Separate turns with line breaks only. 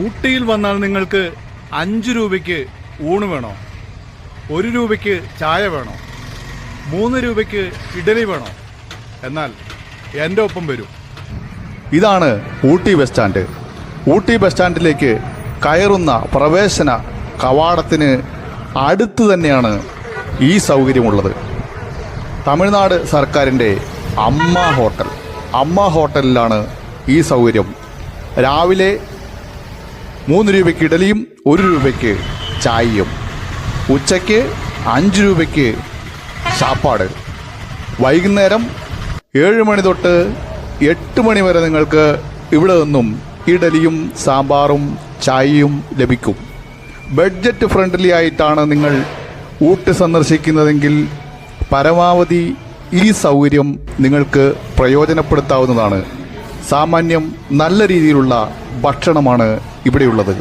ഊട്ടിയിൽ വന്നാൽ നിങ്ങൾക്ക് 5 രൂപയ്ക്ക് ഊണ് വേണോ? 1 രൂപയ്ക്ക് ചായ വേണോ? 3 രൂപയ്ക്ക് ഇഡലി വേണോ? എന്നാൽ എൻ്റെ ഒപ്പം വരൂ.
ഇതാണ് Ooty bus stand. Ooty bus സ്റ്റാൻഡിലേക്ക് കയറുന്ന പ്രവേശന കവാടത്തിന് അടുത്ത് തന്നെയാണ് ഈ സൗകര്യമുള്ളത്. തമിഴ്നാട് സർക്കാരിൻ്റെ അമ്മ ഹോട്ടലിലാണ് ഈ സൗകര്യം. രാവിലെ 3 രൂപയ്ക്ക് ഇഡലിയും 1 രൂപയ്ക്ക് ചായയും, ഉച്ചയ്ക്ക് 5 രൂപയ്ക്ക് സാപ്പാട്, വൈകുന്നേരം 7 മണി തൊട്ട് 8 മണി വരെ നിങ്ങൾക്ക് ഇവിടെ നിന്നും ഇഡലിയും സാമ്പാറും ചായയും ലഭിക്കും. ബഡ്ജറ്റ് ഫ്രണ്ട്ലി ആയിട്ടാണ് നിങ്ങൾ ഊട്ടി സന്ദർശിക്കുന്നതെങ്കിൽ പരമാവധി ഈ സൗകര്യം നിങ്ങൾക്ക് പ്രയോജനപ്പെടുത്താവുന്നതാണ്. സാമാന്യം നല്ല രീതിയിലുള്ള ഭക്ഷണമാണ് ഇവിടെയുള്ളത്.